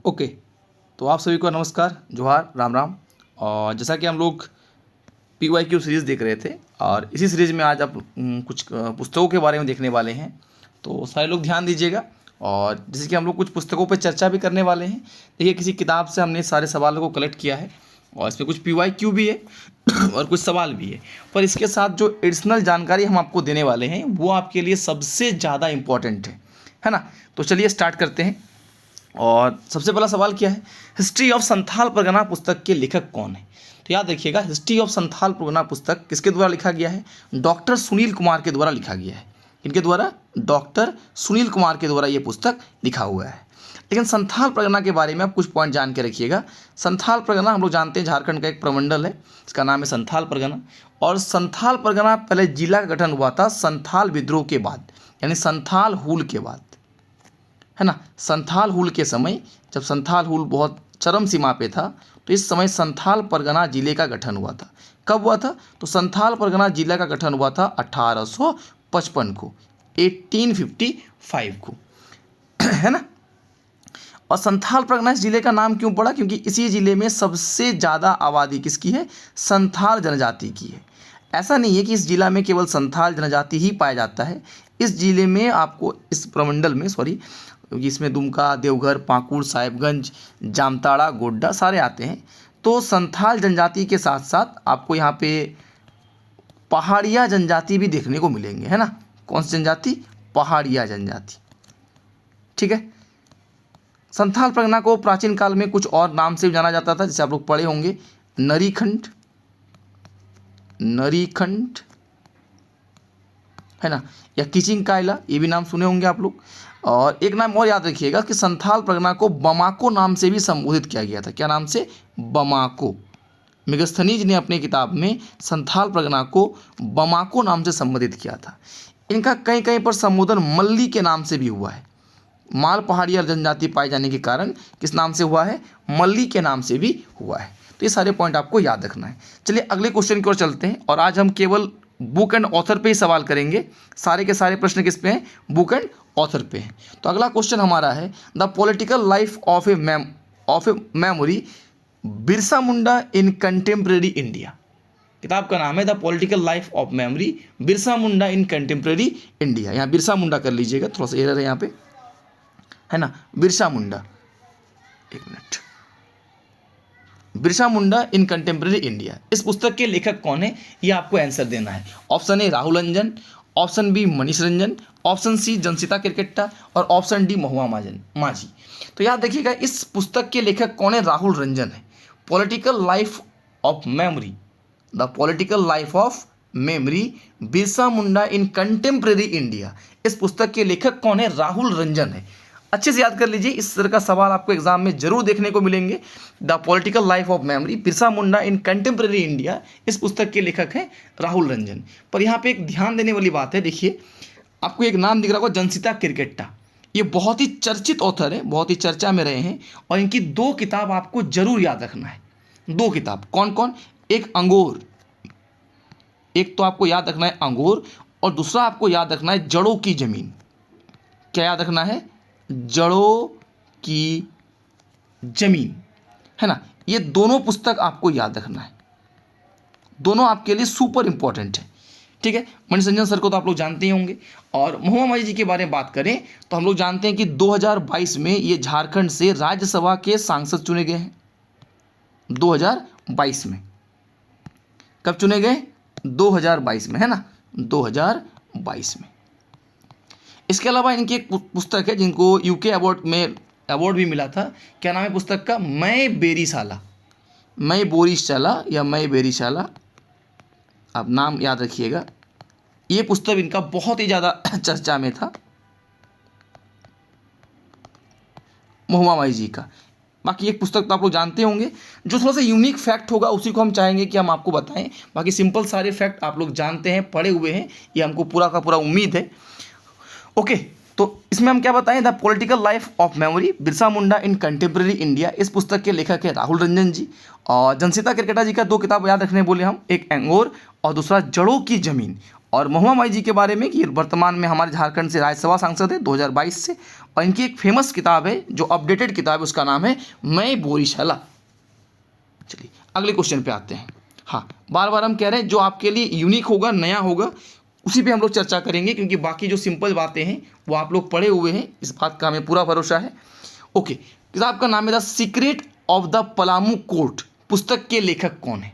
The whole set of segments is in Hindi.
ओके, तो आप सभी को नमस्कार, जोहार, राम राम। और जैसा कि हम लोग PYQ सीरीज़ देख रहे थे और इसी सीरीज़ में आज आप कुछ पुस्तकों के बारे में देखने वाले हैं, तो सारे लोग ध्यान दीजिएगा। और जैसे कि हम लोग कुछ पुस्तकों पर चर्चा भी करने वाले हैं। देखिए, किसी किताब से हमने सारे सवालों को कलेक्ट किया है और इसमें कुछ PYQ भी है और कुछ सवाल भी है, पर इसके साथ जो एडिशनल जानकारी हम आपको देने वाले हैं वो आपके लिए सबसे ज़्यादा इम्पॉर्टेंट है ना। तो चलिए स्टार्ट करते हैं। और सबसे पहला सवाल क्या है, हिस्ट्री ऑफ संथाल परगना पुस्तक के लेखक कौन है। तो याद रखिएगा, हिस्ट्री ऑफ संथाल परगना पुस्तक किसके द्वारा लिखा गया है, डॉक्टर सुनील कुमार के द्वारा लिखा गया है। इनके द्वारा, डॉक्टर सुनील कुमार के द्वारा ये पुस्तक लिखा हुआ है। लेकिन संथाल परगना के बारे में आप कुछ पॉइंट जान के रखिएगा। संथाल परगना हम लोग जानते हैं झारखंड का एक प्रमंडल है, इसका नाम है संथाल परगना। और संथाल परगना पहले जिला का गठन हुआ था संथाल विद्रोह के बाद, यानी संथाल हुल के बाद, है ना। संथाल हुल के समय, जब संथाल हुल बहुत चरम सीमा पे था, तो इस समय संथाल परगना जिले का गठन हुआ था। कब हुआ था, तो संथाल परगना जिला का गठन हुआ था 1855 को, 1855 को, है ना। और संथाल परगना इस जिले का नाम क्यों पड़ा, क्योंकि इसी जिले में सबसे ज़्यादा आबादी किसकी है, संथाल जनजाति की है। ऐसा नहीं है कि इस जिला में केवल संथाल जनजाति ही पाया जाता है। इस जिले में आपको, इस प्रमंडल में इसमें दुमका, देवघर, पाकुड़, साहिबगंज, जामताड़ा, गोड्डा सारे आते हैं। तो संथाल जनजाति के साथ साथ आपको यहाँ पे पहाड़िया जनजाति भी देखने को मिलेंगे, है ना। कौन सी जनजाति, पहाड़िया जनजाति, ठीक है। संथाल परगना को प्राचीन काल में कुछ और नाम से भी जाना जाता था, जैसे आप लोग पढ़े होंगे, नरीखंड, नरीखंड, है ना, या किचिंग कायला, ये भी नाम सुने होंगे आप लोग। और एक नाम और याद रखिएगा कि संथाल परगना को बमाको नाम से भी संबोधित किया गया था। क्या नाम से, बमाको। मेगस्थनीज ने अपनी किताब में संथाल परगना को बमाको नाम से संबोधित किया था। इनका कहीं कहीं पर संबोधन मल्ली के नाम से भी हुआ है। माल पहाड़िया जनजाति पाए जाने के कारण किस नाम से हुआ है, मल्ली के नाम से भी हुआ है। तो ये सारे पॉइंट आपको याद रखना है। चलिए अगले क्वेश्चन की ओर चलते हैं, और आज हम केवल बुक एंड ऑथर पे ही सवाल करेंगे। सारे के सारे प्रश्न किस पे हैं, बुक एंड ऑथर पे हैं। तो अगला क्वेश्चन हमारा है, the political life of a memory Birsa Munda in contemporary India. किताब का नाम है the political life of memory Birsa Munda in contemporary India. यहाँ बिरसा मुंडा कर लीजिएगा, थोड़ा सा एरर है यहाँ पे, है ना, बिरसा मुंडा, एक मिनट, बिरसा मुंडा इन कंटेम्प्रेरी इंडिया। इस पुस्तक के लेखक कौन है, ये आपको आंसर देना है। Option A Rahul Ranjan, option B Manish Ranjan, option C Jacinta Kerketta, और ऑप्शन डी महुआ माझी। तो याद देखिएगा, इस पुस्तक के लेखक कौन है, राहुल रंजन है। Political life of memory, the political life of memory Birsa Munda in contemporary India. इस पुस्तक के लेखक कौन है, राहुल रंजन है। अच्छे से याद कर लीजिए, इस तरह का सवाल आपको एग्जाम में जरूर देखने को मिलेंगे। The political life of memory Birsa Munda in contemporary India, इस पुस्तक के लेखक हैं राहुल रंजन। पर यहाँ पे एक ध्यान देने वाली बात है, देखिए आपको एक नाम दिख रहा होगा, जनसिता किरकेट्टा। ये बहुत ही चर्चित ऑथर है, बहुत ही चर्चा में रहे हैं, और इनकी 2 किताब आपको जरूर याद रखना है। 2 किताब कौन कौन, एक अंगोर, एक तो आपको याद रखना है अंगोर, और दूसरा आपको याद रखना है जड़ों की जमीन। क्या याद रखना है, जड़ों की जमीन, है ना। ये दोनों पुस्तक आपको याद रखना है, दोनों आपके लिए सुपर इंपॉर्टेंट है, ठीक है। मनीष रंजन सर को तो आप लोग जानते ही होंगे। और महुआ माझी जी के बारे में बात करें तो हम लोग जानते हैं कि 2022 में ये झारखंड से राज्यसभा के सांसद चुने गए हैं। 2022 में, कब चुने गए, 2022 में, है ना, 2022 में। इसके अलावा इनकी एक पुस्तक है जिनको यूके अवार्ड में अवार्ड भी मिला था। क्या नाम है पुस्तक का, मैं बेरीशाला, मैं बोरीशाला या मैं बेरीशाला, आप नाम याद रखिएगा। ये पुस्तक इनका बहुत ही ज़्यादा चर्चा में था, महुआ माझी जी का। बाकी एक पुस्तक तो आप लोग जानते होंगे, जो थोड़ा सा यूनिक फैक्ट होगा उसी को हम चाहेंगे कि हम आपको बताएं। बाकी सिंपल सारे फैक्ट आप लोग जानते हैं, पढ़े हुए हैं, ये हमको पूरा का पूरा उम्मीद है। ओके, तो इसमें हम क्या बताएं, the political life of memory Birsa Munda in contemporary India. इस पुस्तक के लेखक है राहुल रंजन जी। और जनसिता किरकेट्टा जी का 2 किताब याद रखने बोले हम, एक एंगोर और दूसरा जड़ों की जमीन। और महुआ माई जी के बारे में कि वर्तमान में हमारे झारखंड से राज्यसभा सांसद है 2022 से, और इनकी एक फेमस किताब है जो अपडेटेड किताब है, उसका नाम है मैं बोरीशाला। चलिए अगले क्वेश्चन पे आते हैं। हाँ, बार बार हम कह रहे हैं जो आपके लिए यूनिक होगा, नया होगा, उसी पे हम लोग चर्चा करेंगे, क्योंकि बाकी जो सिंपल बातें हैं वो आप लोग पढ़े हुए हैं, इस बात का हमें पूरा भरोसा है। ओके, किताब का नाम है the secret of the Palamu court. पुस्तक के लेखक कौन है?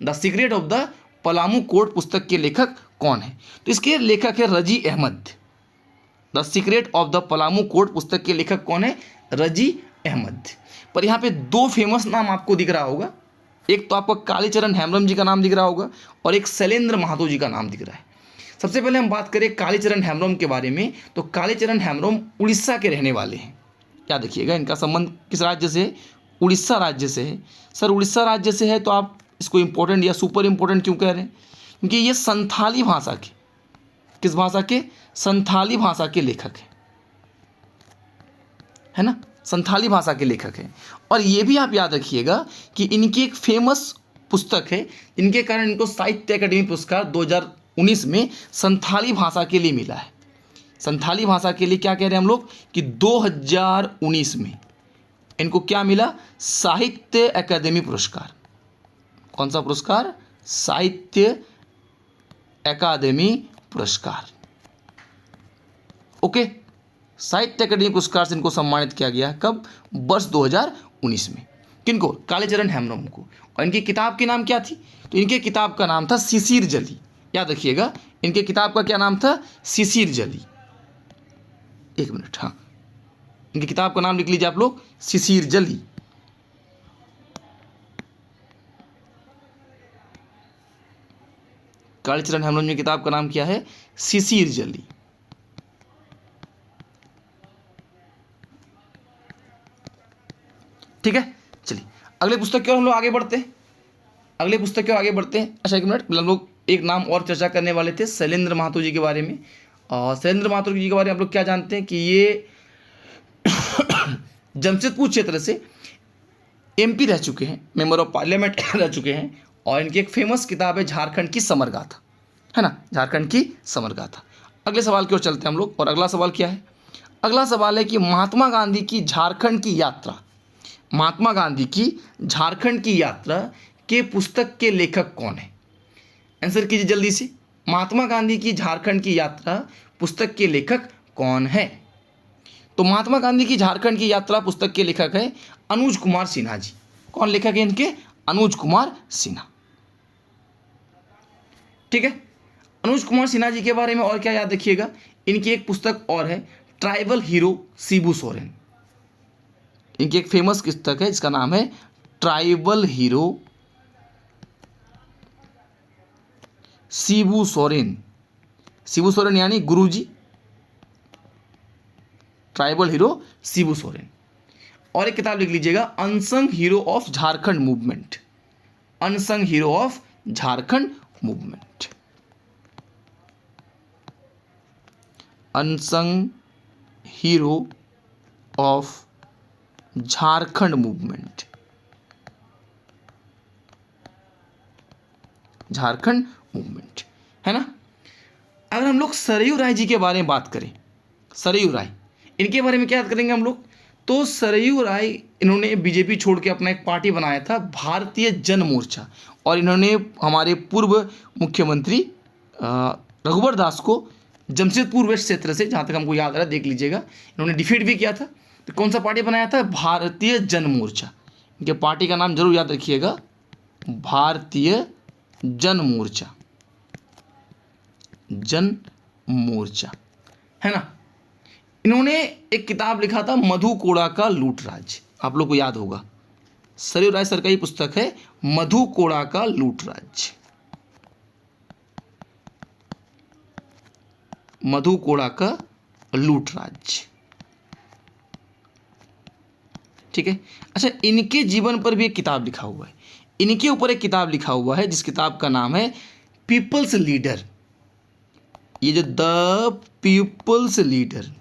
The secret of the Palamu court पुस्तक के लेखक कौन है? तो इसके लेखक है Razi Ahmad. The secret of the Palamu court पुस्तक के लेखक कौन है? रजी अहमद। पर यहाँ पे दो फेमस नाम आपको दिख रहा होगा, एक तो आपको कालीचरण हेम्ब्रम जी का नाम दिख रहा होगा और एक शैलेंद्र महतो जी का नाम दिख रहा है। सबसे पहले हम बात करें कालीचरण हेम्ब्रम के बारे में, तो कालीचरण हेम्ब्रम उड़ीसा के रहने वाले हैं। क्या देखिएगा, इनका संबंध किस राज्य से है? उड़ीसा राज्य से है। सर उड़ीसा राज्य से है तो आप इसको इम्पोर्टेंट या सुपर इम्पोर्टेंट क्यों कह रहे हैं? क्योंकि ये संथाली भाषा के, किस भाषा के? संथाली भाषा के लेखक है ना, संथाली भाषा के लेखक हैं। और ये भी आप याद रखिएगा कि इनकी एक फेमस पुस्तक है, इनके कारण इनको साहित्य अकादमी पुरस्कार 2019 में संथाली भाषा के लिए मिला है। संथाली भाषा के लिए क्या कह रहे हैं हम लोग कि 2019 में इनको क्या मिला? साहित्य अकादमी पुरस्कार। कौन सा पुरस्कार? साहित्य अकादमी पुरस्कार। ओके, साहित्य अकादमी पुरस्कार से इनको सम्मानित किया गया। कब? वर्ष 2019 में। किनको? कालीचरण हेम्ब्रम को। और इनकी किताब के नाम क्या थी? तो इनके किताब का नाम था शिशिर जली। याद रखिएगा, इनके किताब का क्या नाम था? शिशिर जली। एक मिनट, हाँ, इनकी किताब का नाम लिख लीजिए आप लोग, शिशिर जली। कालीचरण हेम्ब्रम की किताब का नाम क्या है? शिशिर जली। ठीक है, चलिए अगले पुस्तक की ओर हम लोग आगे बढ़ते हैं। अगले पुस्तक की ओर आगे बढ़ते हैं। अच्छा एक मिनट, हम लोग एक नाम और चर्चा करने वाले थे, शैलेंद्र महतो जी के बारे में। और शैलेंद्र महतो जी के बारे में आप लोग क्या जानते हैं कि ये जमशेदपुर क्षेत्र से एमपी रह चुके हैं, मेंबर ऑफ पार्लियामेंट रह चुके हैं। और इनकी एक फेमस किताब है झारखंड की समर गाथा, है ना, झारखंड की समर गाथा। अगले सवाल की ओर चलते हैं हम लोग। और अगला सवाल क्या है? अगला सवाल है कि महात्मा गांधी की झारखंड की यात्रा, महात्मा गांधी की झारखंड की यात्रा के पुस्तक के लेखक कौन है? आंसर कीजिए जल्दी से। महात्मा गांधी की झारखंड की यात्रा पुस्तक के लेखक कौन है? तो महात्मा गांधी की झारखंड की यात्रा पुस्तक के लेखक है अनुज कुमार सिन्हा जी। कौन लेखक है इनके? अनुज कुमार सिन्हा। ठीक है, अनुज कुमार सिन्हा जी के बारे में और क्या याद रखिएगा, इनकी एक पुस्तक और है ट्राइबल हीरो शिबू सोरेन। इनकी एक फेमस पुस्तक है जिसका नाम है ट्राइबल हीरो शिबू सोरेन। शिबू सोरेन यानी गुरुजी, ट्राइबल हीरो शिबू सोरेन। और एक किताब लिख लीजिएगा unsung hero of Jharkhand movement. Unsung hero of Jharkhand movement. Unsung hero of Jharkhand movement. Jharkhand movement, है ना। अगर हम लोग सरयू राय जी के बारे में बात करें, सरयू राय, इनके बारे में क्या याद करेंगे हम लोग? तो सरयू राय, इन्होंने बीजेपी छोड़ के अपना एक पार्टी बनाया था भारतीय जन मोर्चा। और इन्होंने हमारे पूर्व मुख्यमंत्री रघुवर दास को जमशेदपुर वेस्ट क्षेत्र से, जहाँ तक हमको याद आ रहा है, देख लीजिएगा, इन्होंने डिफीट भी किया था। तो कौन सा पार्टी बनाया था? भारतीय जन मोर्चा। इनके पार्टी का नाम जरूर याद रखिएगा, भारतीय जन मोर्चा। जन मोर्चा, है ना। इन्होंने एक किताब लिखा था मधु कोड़ा का लूटराज, आप लोग को याद होगा। सरयू राय सर का ही पुस्तक है मधु कोड़ा का लूटराज। मधु कोड़ा का लूटराज, ठीक है। अच्छा, इनके जीवन पर भी एक किताब लिखा हुआ है, इनके ऊपर एक किताब लिखा हुआ है जिस किताब का नाम है पीपल्स लीडर। ये जो the people's leader,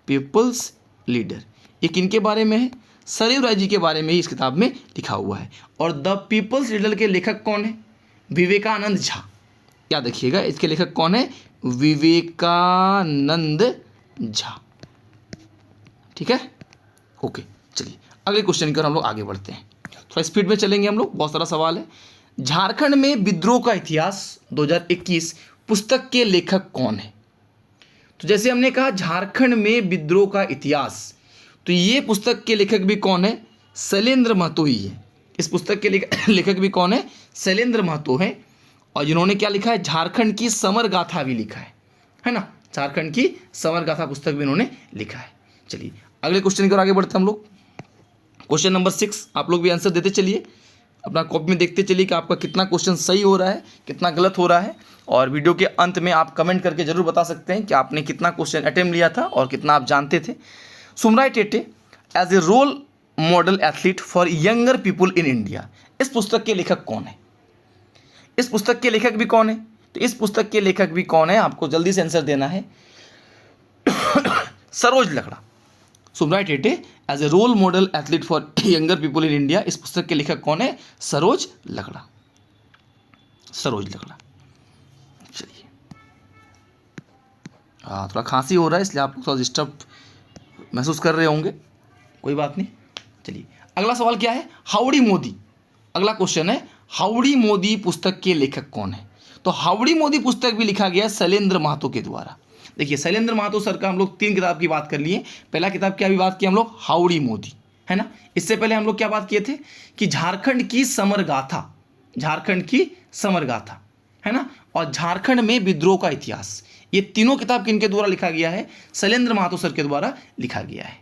people's leader, ये किनके बारे में है? सरयू राय जी के बारे में ही इस किताब में लिखा हुआ है। और द पीपल्स लीडर के लेखक कौन है? विवेकानंद झा। याद रखिएगा, इसके लेखक कौन है? विवेकानंद झा। ठीक है, ओके। चलिए अगले क्वेश्चन की ओर हम लोग आगे बढ़ते हैं, थोड़ा स्पीड में चलेंगे हम लोग, बहुत सारा सवाल है। झारखंड में विद्रोह का इतिहास 2021 पुस्तक के लेखक कौन है? तो जैसे हमने कहा झारखंड में विद्रोह का इतिहास, तो ये पुस्तक के लेखक भी कौन है? शैलेंद्र महतो ही है। इस पुस्तक के लेखक भी कौन है? शैलेंद्र महतो है। और जिन्होंने क्या लिखा है? झारखंड की समर गाथा भी लिखा है ना, झारखंड की समर गाथा पुस्तक भी इन्होंने लिखा है। चलिए अगले क्वेश्चन की ओर आगे बढ़ते हैं हम लोग। क्वेश्चन नंबर 6, आप लोग भी आंसर देते चलिए, अपना कॉपी में देखते चलिए कि आपका कितना क्वेश्चन सही हो रहा है, कितना गलत हो रहा है। और वीडियो के अंत में आप कमेंट करके जरूर बता सकते हैं कि आपने कितना क्वेश्चन अटेम्प्ट लिया था और कितना आप जानते थे। Sumrai Tete as a role model athlete for younger people in India, इस पुस्तक के लेखक कौन है? इस पुस्तक के लेखक भी कौन है? तो इस पुस्तक के लेखक भी कौन है, आपको जल्दी से आंसर देना है। Saroj Lakra. Sumrai Tete as a role model athlete for younger people in India, इस पुस्तक के लेखक कौन है? सरोज लकड़ा। सरोज लकड़ा। चलिए थोड़ा खांसी हो रहा है इसलिए आप थोड़ा डिस्टर्ब महसूस कर रहे होंगे, कोई बात नहीं। चलिए अगला सवाल क्या है? हाउडी मोदी। अगला क्वेश्चन है हाउडी मोदी पुस्तक के लेखक कौन है? तो हाउडी मोदी पुस्तक भी लिखा गया शैलेंद्र महतो के द्वारा। देखिए शैलेंद्र महतो सर का हम लोग 3 किताब की बात कर लिए। पहला किताब क्या अभी बात की हम लोग? हाउडी मोदी, है ना। इससे पहले हम लोग क्या बात किए थे कि झारखंड की समर गाथा, झारखंड की समर गाथा, है ना, और झारखंड में विद्रोह का इतिहास। ये तीनों किताब किनके द्वारा लिखा गया है? शैलेंद्र महतो सर के द्वारा लिखा गया है।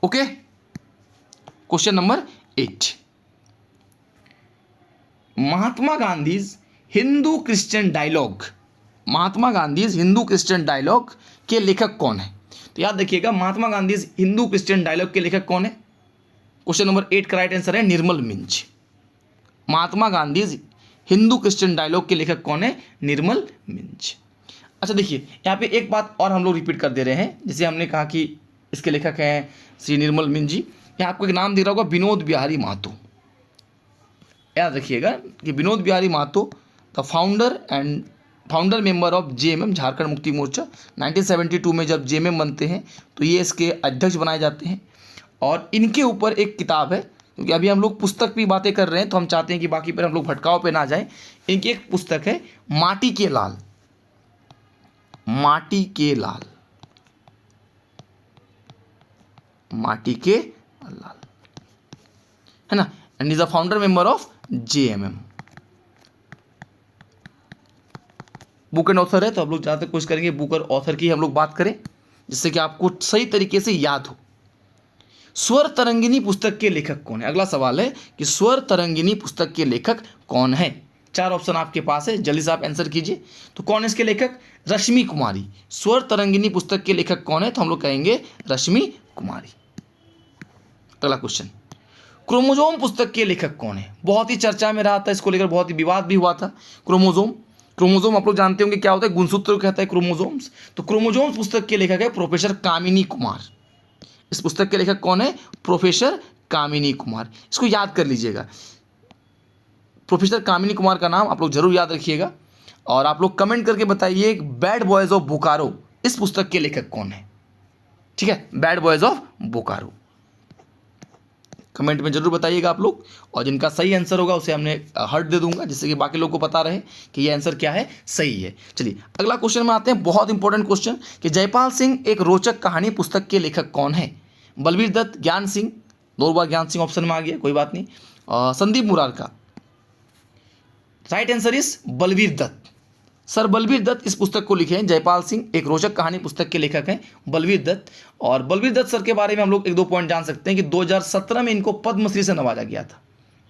Okay, question number 8, Mahatma Gandhi Hindu Christian dialogue, Mahatma Gandhi Hindu Christian dialogue के लेखक कौन है? तो याद रखिएगा महात्मा गांधी हिंदू क्रिश्चियन डायलॉग के लेखक कौन है? क्वेश्चन नंबर 8 का राइट आंसर है निर्मल मिंज। महात्मा गांधी हिंदू क्रिश्चियन डायलॉग के लेखक कौन है? निर्मल मिंज। अच्छा देखिए यहाँ पे एक बात और हम लोग रिपीट कर दे रहे हैं, जैसे हमने कहा कि इसके लेखक हैं श्री निर्मल मिंज जी। यहाँ आपको एक नाम दिख रहा होगा विनोद बिहारी महतो। याद रखिएगा कि Vinod Bihari Mahato the founder member of JMM, Jharkhand Mukti Morcha. 1972 में जब जेएमएम बनते हैं तो ये इसके अध्यक्ष बनाए जाते हैं। और इनके ऊपर एक किताब है, क्योंकि अभी हम लोग पुस्तक की बातें कर रहे हैं तो हम चाहते हैं कि बाकी पर हम लोग भटकाव पे ना जाएं। इनकी एक पुस्तक है माटी के लाल, माटी के लाल, माटी के लाल, है ना, and is the founder member of JMM. Book and author है, तो हम लोग ज़्यादातर कोशिश करेंगे बुक और ऑथर की हम लोग बात करें जिससे कि आपको सही तरीके से याद हो। स्वर तरंगिनी पुस्तक के लेखक कौन है? अगला सवाल है कि स्वर तरंगिनी पुस्तक के लेखक कौन है? 4 ऑप्शन आपके पास है, जल्दी से आप आंसर कीजिए। तो कौन है इसके लेखक? रश्मि कुमारी। स्वर तरंगिनी पुस्तक के लेखक कौन है? तो हम लोग कहेंगे रश्मि कुमारी। अगला क्वेश्चन, क्रोमोजोम पुस्तक के लेखक कौन है? बहुत ही चर्चा में रहा था, इसको लेकर बहुत ही विवाद भी हुआ था। क्रोमोजोम आप लोग जानते होंगे क्या होता है? गुणसूत्र कहता है क्रोमोजोम्स। तो क्रोमोजोम्स पुस्तक के लेखक है प्रोफेसर कामिनी कुमार। इस पुस्तक के लेखक कौन है? प्रोफेसर कामिनी कुमार। इसको याद कर लीजिएगा, प्रोफेसर कामिनी कुमार का नाम आप लोग जरूर याद रखिएगा। और आप लोग कमेंट करके बताइए बैड बॉयज ऑफ बोकारो, इस पुस्तक के लेखक कौन है? ठीक है, bad boys of Bokaro, comment में जरूर बताइएगा आप लोग। और जिनका सही आंसर होगा उसे हमने हार्ट दे दूंगा, जिससे कि बाकी लोगों को पता रहे कि ये आंसर क्या है, सही है। चलिए अगला क्वेश्चन में आते हैं, बहुत इंपॉर्टेंट क्वेश्चन कि जयपाल सिंह एक रोचक कहानी पुस्तक के लेखक कौन है? बलबीर दत्त, ज्ञान सिंह, 2 बार ज्ञान सिंह ऑप्शन में आ गया, कोई बात नहीं। Sandeep Murarka, right answer is Balbir Dutt. Sir Balbir Dutt इस पुस्तक को लिखे हैं। जयपाल सिंह एक रोचक कहानी पुस्तक के लेखक हैं बलबीर दत्त। और बलबीर दत्त सर के बारे में हम लोग 1-2 पॉइंट जान सकते हैं कि 2017 में इनको पद्मश्री से नवाजा गया था,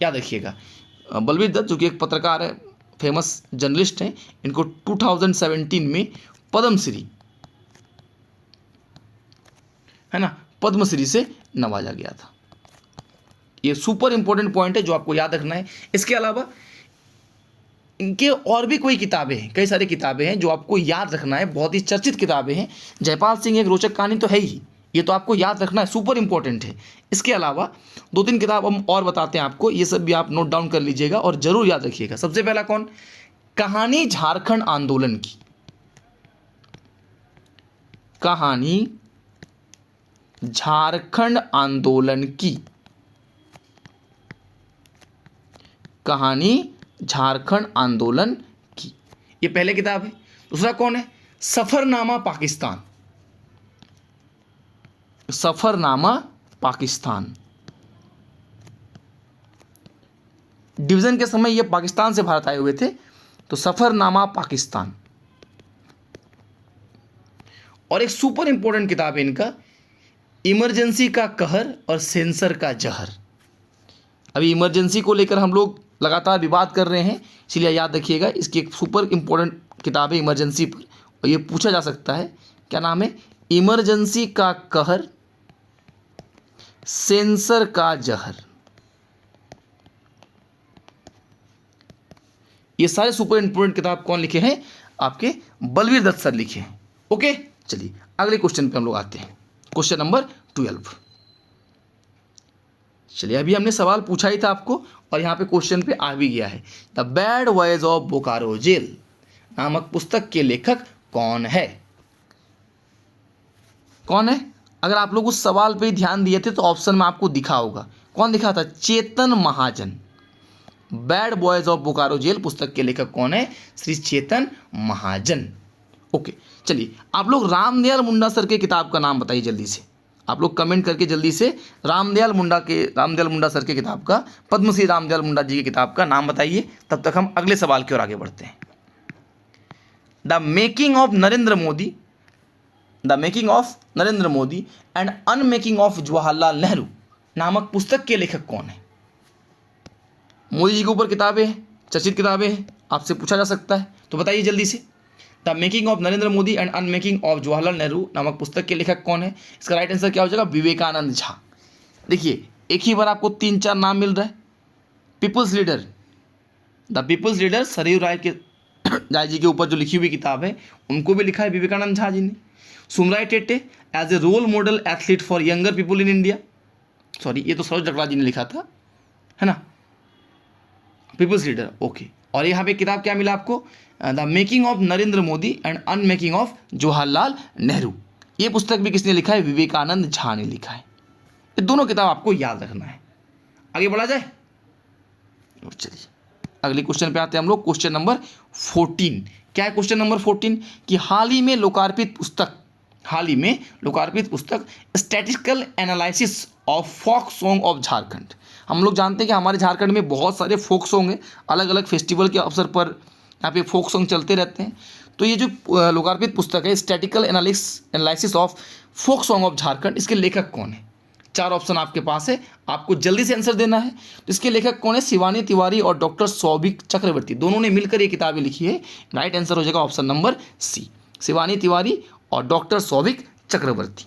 याद रखिएगा। बलबीर दत्त जो कि एक पत्रकार है, फेमस जर्नलिस्ट हैं, इनको 2017 में पद्मश्री, है ना, पद्मश्री से नवाजा गया था। ये सुपर इंपॉर्टेंट पॉइंट है जो आपको याद रखना है। इसके अलावा इनके और भी कोई किताबें हैं, कई सारी किताबें हैं जो आपको याद रखना है, बहुत ही चर्चित किताबें हैं। जयपाल सिंह एक रोचक कहानी तो है ही, ये तो आपको याद रखना है, सुपर इंपॉर्टेंट है। इसके अलावा 2-3 किताब हम और बताते हैं आपको, ये सब भी आप नोट डाउन कर लीजिएगा और जरूर याद रखिएगा। सबसे पहला कौन? कहानी झारखंड आंदोलन की, कहानी झारखंड आंदोलन की, कहानी झारखंड आंदोलन की, ये पहले किताब है। दूसरा कौन है? सफरनामा पाकिस्तान, सफरनामा पाकिस्तान। डिवीजन के समय ये पाकिस्तान से भारत आए हुए थे, तो सफरनामा पाकिस्तान। और एक सुपर इंपॉर्टेंट किताब है इनका, इमरजेंसी का कहर और सेंसर का जहर। अभी इमरजेंसी को लेकर हम लोग लगातार विवाद कर रहे हैं, इसलिए याद रखिएगा, इसकी एक सुपर इंपॉर्टेंट किताब है इमरजेंसी पर, और ये पूछा जा सकता है। क्या नाम है? इमरजेंसी का कहर, सेंसर का जहर। ये सारे सुपर इंपॉर्टेंट किताब कौन लिखे हैं? आपके बलवीर दत्त सर लिखे हैं। ओके, चलिए अगले क्वेश्चन पे हम लोग आते हैं, क्वेश्चन नंबर 12। चलिए, अभी हमने सवाल पूछा ही था आपको, और यहाँ पे क्वेश्चन पे आ भी गया है। The bad boys of Bokaro jail नामक पुस्तक के लेखक कौन है? कौन है? अगर आप लोग उस सवाल पे ध्यान दिए थे तो ऑप्शन में आपको दिखा होगा। कौन दिखा था? Chetan Mahajan. Bad boys of Bokaro jail पुस्तक के लेखक कौन है? श्री चेतन महाजन। ओके, चलिए आप लोग रामदयाल मुंडा सर के किताब का नाम बताइए जल्दी से। आप लोग कमेंट करके जल्दी से रामदयाल मुंडा सर के किताब का, पद्मश्री रामदयाल मुंडा जी की किताब का नाम बताइए। तब तक हम अगले सवाल की ओर आगे बढ़ते हैं। The making of Narendra Modi, the making of Narendra Modi and unmaking of Jawaharlal Nehru नामक पुस्तक के लेखक कौन है? मोदी जी के ऊपर किताबें हैं, चर्चित किताबें हैं, आपसे पूछा जा सकता है, तो बताइए जल्दी से। The making of Narendra Modi and unmaking of Jawaharlal Nehru नामक पुस्तक के लेखक कौन है? इसका राइट आंसर क्या हो जाएगा? विवेकानंद झा। देखिए, एक ही बार आपको 3-4 नाम मिल रहा है। People's leader, the people's leader Saryu Roy ji के ऊपर जो लिखी हुई किताब है, उनको भी लिखा है विवेकानंद झा जी ने। Sumrai Tete as a role model athlete for younger people in India, sorry ये तो सरोज डगला जी ने लिखा था, है ना, पीपल्स लीडर। ओके, और यहाँ पे किताब क्या मिला आपको? The making of Narendra Modi and unmaking of Jawaharlal Nehru. ये पुस्तक भी किसने लिखा है? विवेकानंद झा ने लिखा है। ये दोनों किताब आपको याद रखना है। आगे बढ़ा जाए, चलिए अगले क्वेश्चन पे आते हैं हम लोग, क्वेश्चन नंबर 14। क्या है क्वेश्चन नंबर 14? कि हाल ही में लोकार्पित पुस्तक statistical analysis of folk song of Jharkhand. हम लोग जानते हैं कि हमारे झारखंड में बहुत सारे फोक सॉन्ग हैं, अलग अलग फेस्टिवल के अवसर पर यहाँ पे फोक सॉन्ग चलते रहते हैं। तो ये जो लोकार्पित पुस्तक है statistical analysis of folk song of Jharkhand, इसके लेखक कौन है? 4 ऑप्शन आपके पास है, आपको जल्दी से आंसर देना है। तो इसके लेखक कौन है? शिवानी तिवारी और डॉक्टर सौभिक चक्रवर्ती, दोनों ने मिलकर ये किताबें लिखी है। राइट आंसर हो जाएगा option number C, Shivani Tiwari और डॉक्टर सौभिक चक्रवर्ती।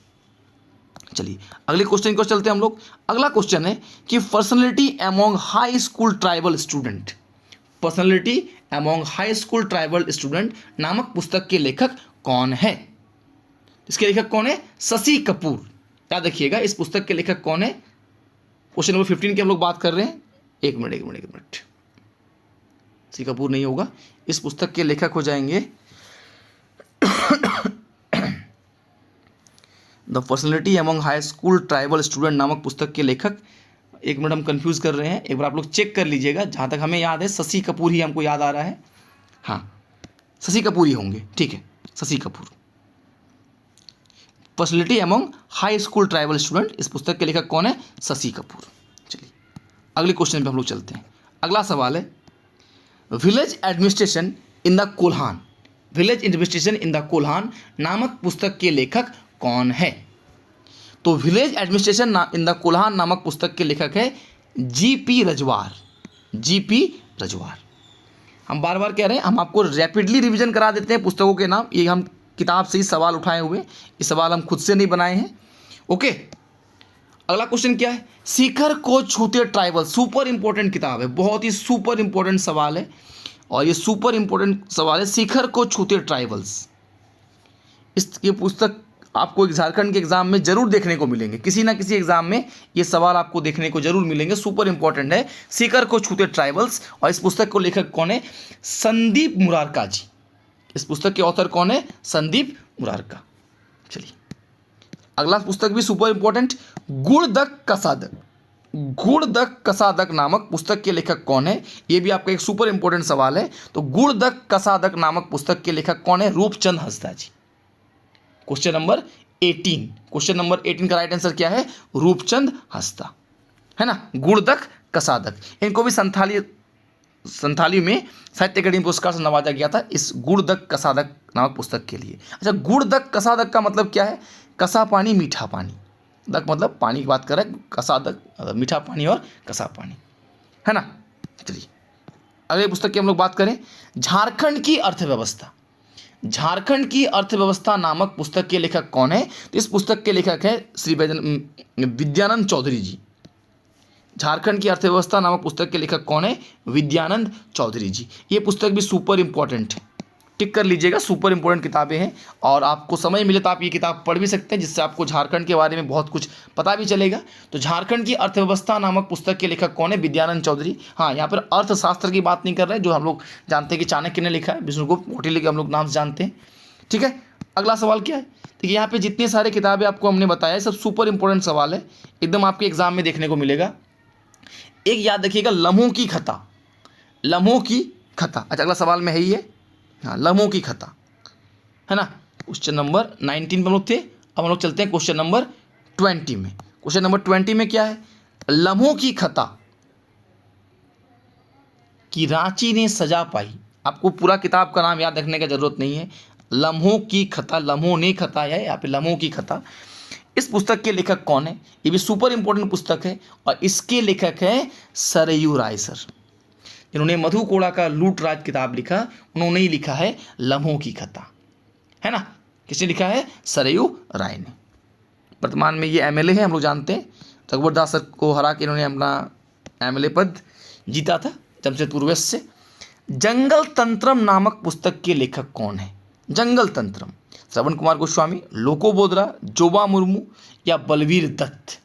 चलिए अगले क्वेश्चन को चलते हैं हम लोग। अगला क्वेश्चन है कि personality among high school tribal student, personality among high school tribal student नामक पुस्तक के लेखक कौन है? इसके लेखक कौन है? शशि कपूर। याद रखिएगा, इस पुस्तक के लेखक कौन है? क्वेश्चन नंबर 15 की हम लोग बात कर रहे हैं। एक मिनट, शशि कपूर नहीं होगा, इस पुस्तक के लेखक हो जाएंगे the personality among high school tribal student नामक पुस्तक के लेखक, एक मिनट हम कंफ्यूज कर रहे हैं, एक बार आप लोग चेक कर लीजिएगा। जहाँ तक हमें याद है शशि कपूर ही हमको याद आ रहा है, हाँ शशि कपूर ही होंगे, ठीक है, Shashi Kapoor. Personality among high school tribal student, इस पुस्तक के लेखक कौन है? शशि कपूर। चलिए अगले क्वेश्चन पे हम लोग चलते हैं। अगला सवाल है village administration in the Kolhan, village administration in the Kolhan नामक पुस्तक के लेखक कौन है? तो village administration in the Kolhan नामक पुस्तक के लेखक है जीपी रजवार, जीपी रजवार। हम बार बार कह रहे हैं, हम आपको रैपिडली रिवीजन करा देते हैं पुस्तकों के नाम, ये हम किताब से ही सवाल उठाए हुए, ये सवाल हम खुद से नहीं बनाए हैं। ओके, अगला क्वेश्चन क्या है? शिखर को छूते ट्राइबल, सुपर इंपॉर्टेंट किताब है, बहुत ही सुपर इंपॉर्टेंट सवाल है, और ये सुपर इंपॉर्टेंट सवाल है शिखर को छूते ट्राइबल्स। इस ये पुस्तक आपको एक झारखंड के एग्जाम में जरूर देखने को मिलेंगे, किसी ना किसी एग्जाम में ये सवाल आपको देखने को जरूर मिलेंगे, सुपर इंपॉर्टेंट है। सीकर को छूते ट्राइबल्स। और इस पुस्तक को लेखक कौन है? संदीप मुरारका जी। इस पुस्तक के ऑथर कौन है? संदीप मुरारका। चलिए अगला पुस्तक भी सुपर इंपॉर्टेंट, गुणदक कसादक। गुणदक कसादक नामक पुस्तक के लेखक कौन है? ये भी आपका एक सुपर इंपॉर्टेंट सवाल है। तो गुणदक कसादक नामक पुस्तक के लेखक कौन है? रूपचंद हंसदा जी। क्वेश्चन नंबर 18, क्वेश्चन नंबर 18 का राइट आंसर क्या है? रूपचंद हंसदा, है ना। गुणदक कसादक, इनको भी संथाली में साहित्य अकादमी पुरस्कार से नवाजा गया था इस गुणदक कसादक नामक पुस्तक के लिए। अच्छा, गुणदक कसादक का मतलब क्या है? कसा पानी मीठा पानी, दक मतलब पानी की बात कर रहा है, कसादक मीठा पानी और कसा पानी, है ना। चलिए अगले पुस्तक की हम लोग बात करें, झारखंड की अर्थव्यवस्था। झारखंड की अर्थव्यवस्था नामक पुस्तक के लेखक कौन है? तो इस पुस्तक के लेखक है श्री विद्यानंद चौधरी जी। झारखंड की अर्थव्यवस्था नामक पुस्तक के लेखक कौन है? विद्यानंद चौधरी जी। ये पुस्तक भी सुपर इंपॉर्टेंट है, टिक कर लीजिएगा, सुपर इंपॉर्टेंट किताबें हैं। और आपको समय मिले तो आप ये किताब पढ़ भी सकते हैं, जिससे आपको झारखंड के बारे में बहुत कुछ पता भी चलेगा। तो झारखंड की अर्थव्यवस्था नामक पुस्तक के लेखक कौन है? विद्यानंद चौधरी। हाँ, यहाँ पर अर्थशास्त्र की बात नहीं कर रहे, जो हम लोग जानते हैं कि चाणक्य ने लिखा है, विष्णुगुप्त कौटिल्य के हम लोग नाम से जानते हैं। ठीक है, अगला सवाल क्या है? देखिए यहाँ पे जितने सारे किताबें आपको हमने बताया सब सुपर इंपॉर्टेंट सवाल है, एकदम आपके एग्जाम में देखने को मिलेगा। एक याद रखिएगा, लम्हों की खता। लम्हों की खता, अच्छा अगला सवाल में है ही है, हाँ, लम्हों की खता, है ना। क्वेश्चन नंबर 19 पर हम लोग थे, अब हम लोग चलते हैं क्वेश्चन नंबर 20 में। क्वेश्चन नंबर 20 में क्या है? लम्हों की खता कि रांची ने सजा पाई। आपको पूरा किताब का नाम याद रखने की जरूरत नहीं है, लम्हों की खता, लम्हों ने खता है यहाँ पे, लम्हों की खता। इस पुस्तक के लेखक कौन है? ये भी सुपर इंपॉर्टेंट पुस्तक है और इसके लेखक हैं सरयू राय सर, जिन्होंने मधु कोड़ा का लूट राज किताब लिखा, उन्होंने ही लिखा है लम्हों की खता, है ना। किसने लिखा है? सरयू राय ने। वर्तमान में ये एमएलए है, हम लोग जानते हैं, रघुवर दास सर को हरा के इन्होंने अपना एमएलए पद जीता था जमशेदपुर वेस्ट से। जंगल तंत्रम नामक पुस्तक के लेखक कौन है? जंगल तंत्रम, श्रवण कुमार गोस्वामी, लोको बोदरा, जोबा मुर्मू या बलवीर दत्त।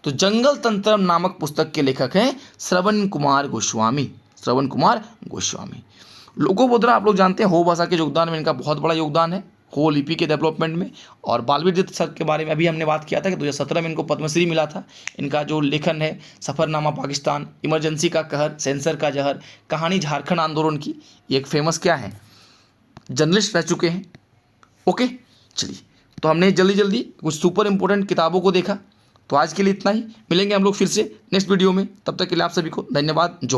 तो जंगल तंत्रम नामक पुस्तक के लेखक हैं श्रवण कुमार गोस्वामी, श्रवण कुमार गोस्वामी। लोको बोदरा आप लोग जानते हैं, हो भाषा के योगदान में इनका बहुत बड़ा योगदान है, हो लिपि के डेवलपमेंट में। और बलवीर दत्त सर के बारे में अभी हमने बात किया था कि 2017 में इनको पद्मश्री मिला था। इनका जो लेखन है, सफ़रनामा पाकिस्तान, इमरजेंसी का कहर, सेंसर का जहर, कहानी झारखंड आंदोलन की, ये एक फेमस क्या है, जर्नलिस्ट रह चुके हैं। ओके, चलिए तो हमने जल्दी जल्दी कुछ सुपर इंपॉर्टेंट किताबों को देखा। तो आज के लिए इतना ही, मिलेंगे हम लोग फिर से नेक्स्ट वीडियो में, तब तक के लिए आप सभी को धन्यवाद। जोहार।